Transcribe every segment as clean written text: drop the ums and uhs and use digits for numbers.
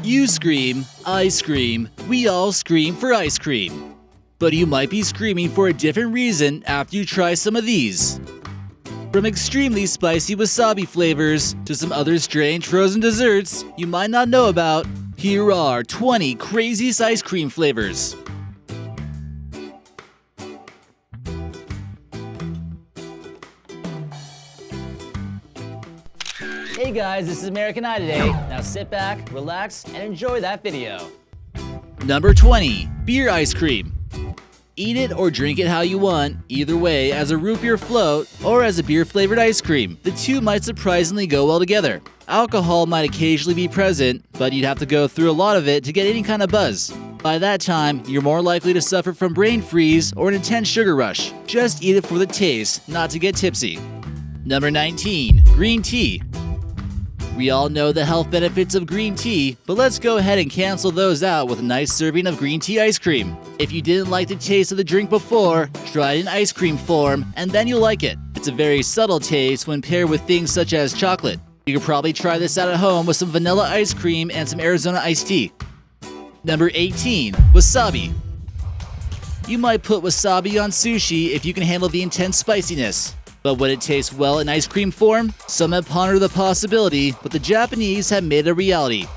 You scream, I scream, we all scream for ice cream. But you might be screaming for a different reason after you try some of these. From extremely spicy wasabi flavors to some other strange frozen desserts you might not know about, here are 20 craziest ice cream flavors. Hey guys, this is American Eye today. Now sit back, relax, and enjoy that video. Number 20. Beer Ice Cream. Eat it or drink it how you want, either way as a root beer float or as a beer-flavored ice cream. The two might surprisingly go well together. Alcohol might occasionally be present, but you'd have to go through a lot of it to get any kind of buzz. By that time, you're more likely to suffer from brain freeze or an intense sugar rush. Just eat it for the taste, not to get tipsy. Number 19. Green Tea. We all know the health benefits of green tea, but let's go ahead and cancel those out with a nice serving of green tea ice cream. If you didn't like the taste of the drink before, try it in ice cream form, and then you'll like it. It's a very subtle taste when paired with things such as chocolate. You could probably try this out at home with some vanilla ice cream and some Arizona iced tea. Number 18. Wasabi. You might put wasabi on sushi if you can handle the intense spiciness. But would it taste well in ice cream form? Some have pondered the possibility, but the Japanese have made it a reality.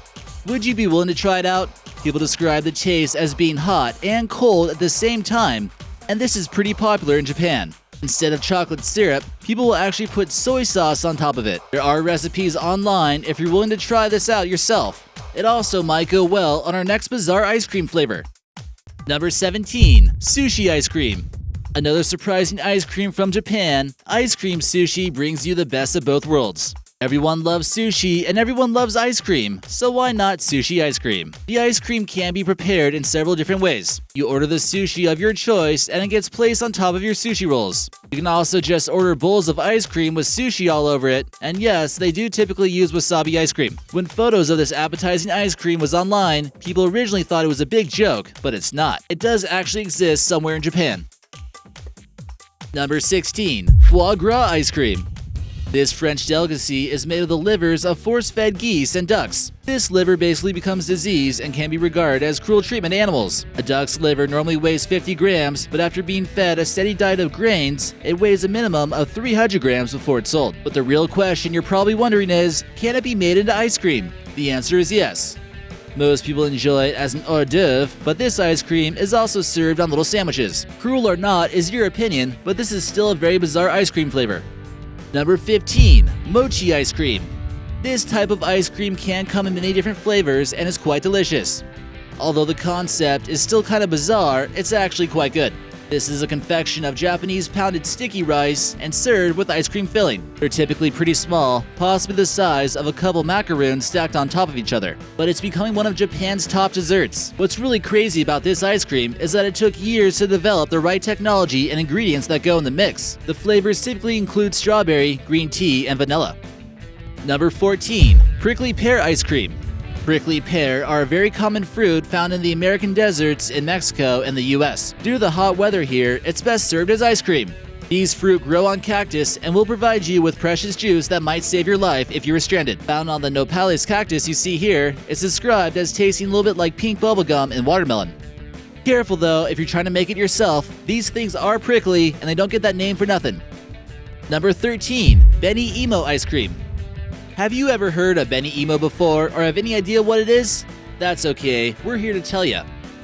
Would you be willing to try it out? People describe the taste as being hot and cold at the same time, and this is pretty popular in Japan. Instead of chocolate syrup, people will actually put soy sauce on top of it. There are recipes online if you're willing to try this out yourself. It also might go well on our next bizarre ice cream flavor. Number 17. Sushi Ice Cream. Another surprising ice cream from Japan, ice cream sushi brings you the best of both worlds. Everyone loves sushi and everyone loves ice cream, so why not sushi ice cream? The ice cream can be prepared in several different ways. You order the sushi of your choice and it gets placed on top of your sushi rolls. You can also just order bowls of ice cream with sushi all over it, and yes, they do typically use wasabi ice cream. When photos of this appetizing ice cream was online, people originally thought it was a big joke, but it's not. It does actually exist somewhere in Japan. Number 16. Foie Gras Ice Cream. This French delicacy is made of the livers of force-fed geese and ducks. This liver basically becomes diseased and can be regarded as cruel treatment to animals. A duck's liver normally weighs 50 grams, but after being fed a steady diet of grains, it weighs a minimum of 300 grams before it's sold. But the real question you're probably wondering is, can it be made into ice cream? The answer is yes. Most people enjoy it as an hors d'oeuvre, but this ice cream is also served on little sandwiches. Cruel or not is your opinion, but this is still a very bizarre ice cream flavor. Number 15. Mochi Ice Cream. This type of ice cream can come in many different flavors and is quite delicious. Although the concept is still kind of bizarre, it's actually quite good. This is a confection of Japanese pounded sticky rice and served with ice cream filling. They're typically pretty small, possibly the size of a couple macaroons stacked on top of each other. But it's becoming one of Japan's top desserts. What's really crazy about this ice cream is that it took years to develop the right technology and ingredients that go in the mix. The flavors typically include strawberry, green tea, and vanilla. Number 14. Prickly Pear Ice Cream. Prickly pear are a very common fruit found in the American deserts in Mexico and the US. Due to the hot weather here, it's best served as ice cream. These fruit grow on cactus and will provide you with precious juice that might save your life if you were stranded. Found on the nopales cactus you see here, it's described as tasting a little bit like pink bubblegum and watermelon. Careful though, if you're trying to make it yourself, these things are prickly and they don't get that name for nothing. Number 13. Beni Emo Ice Cream. Have you ever heard of Beni Emo before or have any idea what it is? That's okay, we're here to tell you.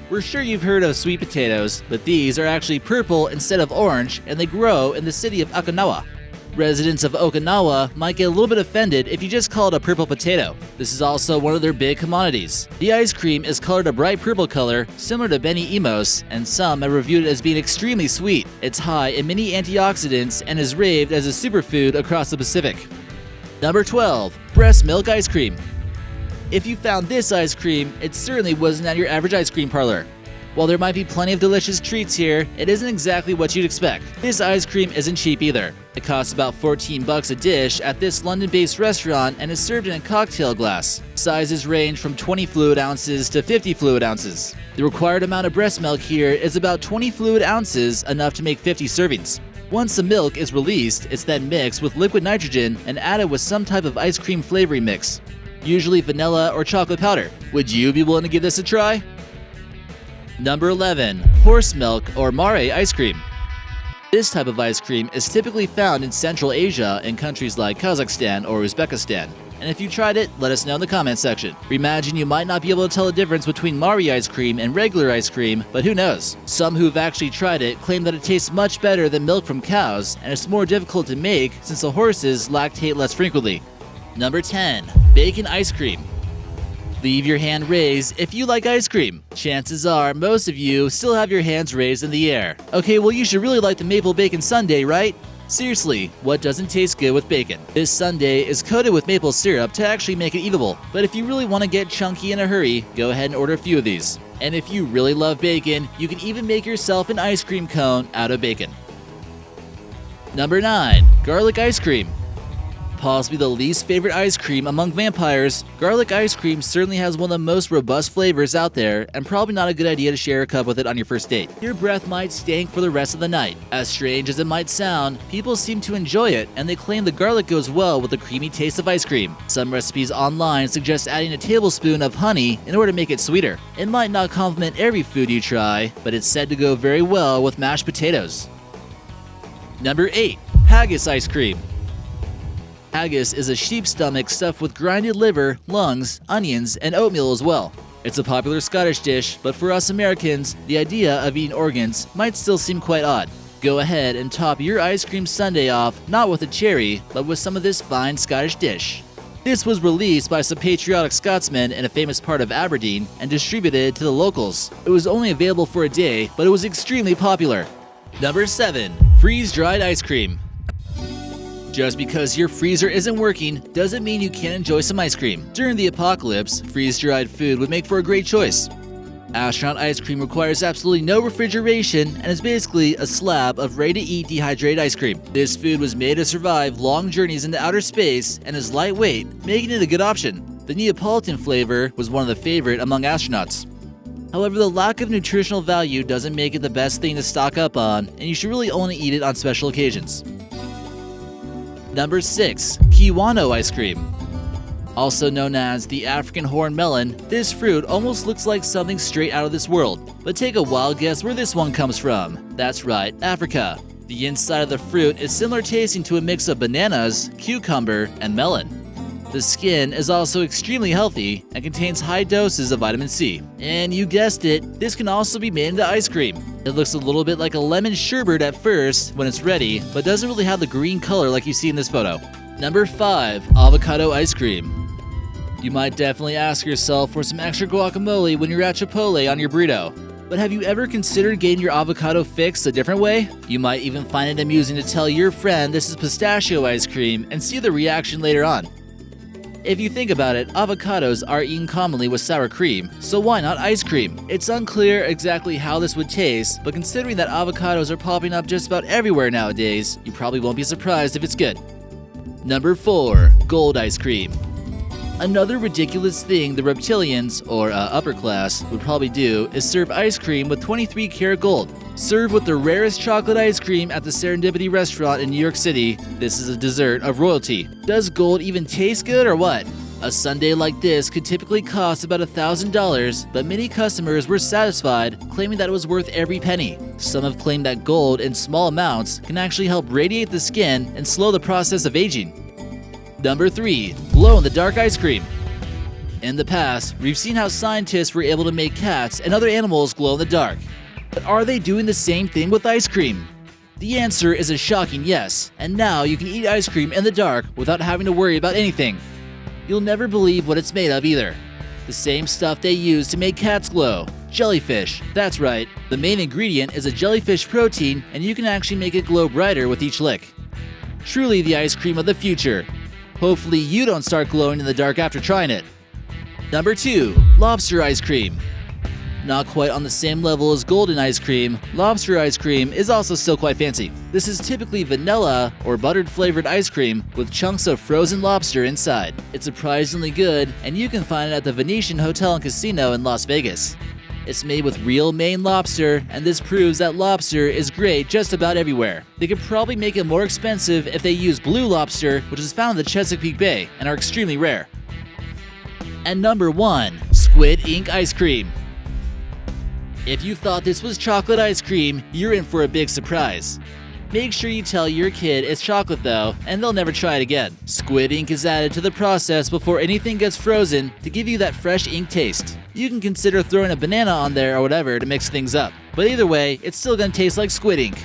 We're sure you've heard of sweet potatoes, but these are actually purple instead of orange and they grow in the city of Okinawa. Residents of Okinawa might get a little bit offended if you just call it a purple potato. This is also one of their big commodities. The ice cream is colored a bright purple color, similar to Beni Emos, and some have reviewed it as being extremely sweet. It's high in many antioxidants and is raved as a superfood across the Pacific. Number 12. Breast Milk Ice Cream. If you found this ice cream, it certainly wasn't at your average ice cream parlor. While there might be plenty of delicious treats here, it isn't exactly what you'd expect. This ice cream isn't cheap either. It costs about $14 a dish at this London-based restaurant and is served in a cocktail glass. Sizes range from 20 fluid ounces to 50 fluid ounces. The required amount of breast milk here is about 20 fluid ounces, enough to make 50 servings. Once the milk is released, it's then mixed with liquid nitrogen and added with some type of ice cream flavoring mix. usually vanilla or chocolate powder. Would you be willing to give this a try? Number 11. Horse milk or mare ice cream. This type of ice cream is typically found in Central Asia in countries like Kazakhstan or Uzbekistan. And if you tried it, let us know in the comments section. We imagine you might not be able to tell the difference between mare ice cream and regular ice cream, but who knows? Some who've actually tried it claim that it tastes much better than milk from cows, and it's more difficult to make since the horses lactate less frequently. Number 10. Bacon ice cream. Leave your hand raised if you like ice cream. Chances are most of you still have your hands raised in the air. Okay, well you should really like the maple bacon sundae, right? Seriously, what doesn't taste good with bacon? This sundae is coated with maple syrup to actually make it eatable. But if you really want to get chunky in a hurry, go ahead and order a few of these. And if you really love bacon, you can even make yourself an ice cream cone out of bacon. Number 9. Garlic ice cream. Possibly the least favorite ice cream among vampires, garlic ice cream certainly has one of the most robust flavors out there, and probably not a good idea to share a cup with it on your first date. Your breath might stink for the rest of the night. As strange as it might sound, people seem to enjoy it, and they claim the garlic goes well with the creamy taste of ice cream. Some recipes online suggest adding a tablespoon of honey in order to make it sweeter. It might not complement every food you try, but it's said to go very well with mashed potatoes. Number 8. Haggis Ice Cream. Haggis is a sheep's stomach stuffed with grinded liver, lungs, onions, and oatmeal as well. It's a popular Scottish dish, but for us Americans, the idea of eating organs might still seem quite odd. Go ahead and top your ice cream sundae off not with a cherry, but with some of this fine Scottish dish. This was released by some patriotic Scotsmen in a famous part of Aberdeen and distributed to the locals. It was only available for a day, but it was extremely popular. Number 7. Freeze-dried ice cream. Just because your freezer isn't working doesn't mean you can't enjoy some ice cream. During the apocalypse, freeze-dried food would make for a great choice. Astronaut ice cream requires absolutely no refrigeration and is basically a slab of ready-to-eat dehydrated ice cream. This food was made to survive long journeys into outer space and is lightweight, making it a good option. The Neapolitan flavor was one of the favorite among astronauts. However, the lack of nutritional value doesn't make it the best thing to stock up on, and you should really only eat it on special occasions. Number 6. Kiwano Ice Cream. Also known as the African horn melon, this fruit almost looks like something straight out of this world. But take a wild guess where this one comes from. That's right, Africa. The inside of the fruit is similar tasting to a mix of bananas, cucumber, and melon. The skin is also extremely healthy and contains high doses of vitamin C. And you guessed it, this can also be made into ice cream. It looks a little bit like a lemon sherbet at first when it's ready, but doesn't really have the green color like you see in this photo. Number 5. Avocado Ice Cream. You might definitely ask yourself for some extra guacamole when you're at Chipotle on your burrito. But have you ever considered getting your avocado fixed a different way? You might even find it amusing to tell your friend this is pistachio ice cream and see the reaction later on. If you think about it, avocados are eaten commonly with sour cream, so why not ice cream? It's unclear exactly how this would taste, but considering that avocados are popping up just about everywhere nowadays, you probably won't be surprised if it's good. Number 4. Gold Ice Cream. Another ridiculous thing the reptilians, or upper class, would probably do is serve ice cream with 23-karat gold. Served with the rarest chocolate ice cream at the Serendipity restaurant in New York City, this is a dessert of royalty. Does gold even taste good or what? A sundae like this could typically cost about $1,000, but many customers were satisfied, claiming that it was worth every penny. Some have claimed that gold in small amounts can actually help radiate the skin and slow the process of aging. Number 3. Glow-in-the-dark ice cream. In the past, we've seen how scientists were able to make cats and other animals glow in the dark. But are they doing the same thing with ice cream? The answer is a shocking yes, and now you can eat ice cream in the dark without having to worry about anything. You'll never believe what it's made of either. The same stuff they use to make cats glow. Jellyfish. That's right. The main ingredient is a jellyfish protein, and you can actually make it glow brighter with each lick. Truly the ice cream of the future. Hopefully you don't start glowing in the dark after trying it. Number 2. Lobster Ice Cream. Not quite on the same level as golden ice cream, lobster ice cream is also still quite fancy. This is typically vanilla or buttered flavored ice cream with chunks of frozen lobster inside. It's surprisingly good, and you can find it at the Venetian Hotel and Casino in Las Vegas. It's made with real Maine lobster, and this proves that lobster is great just about everywhere. They could probably make it more expensive if they use blue lobster, which is found in the Chesapeake Bay and are extremely rare. And number 1. Squid Ink Ice Cream. If you thought this was chocolate ice cream, you're in for a big surprise. Make sure you tell your kid it's chocolate though, and they'll never try it again. Squid ink is added to the process before anything gets frozen to give you that fresh ink taste. You can consider throwing a banana on there or whatever to mix things up. But either way, it's still gonna taste like squid ink.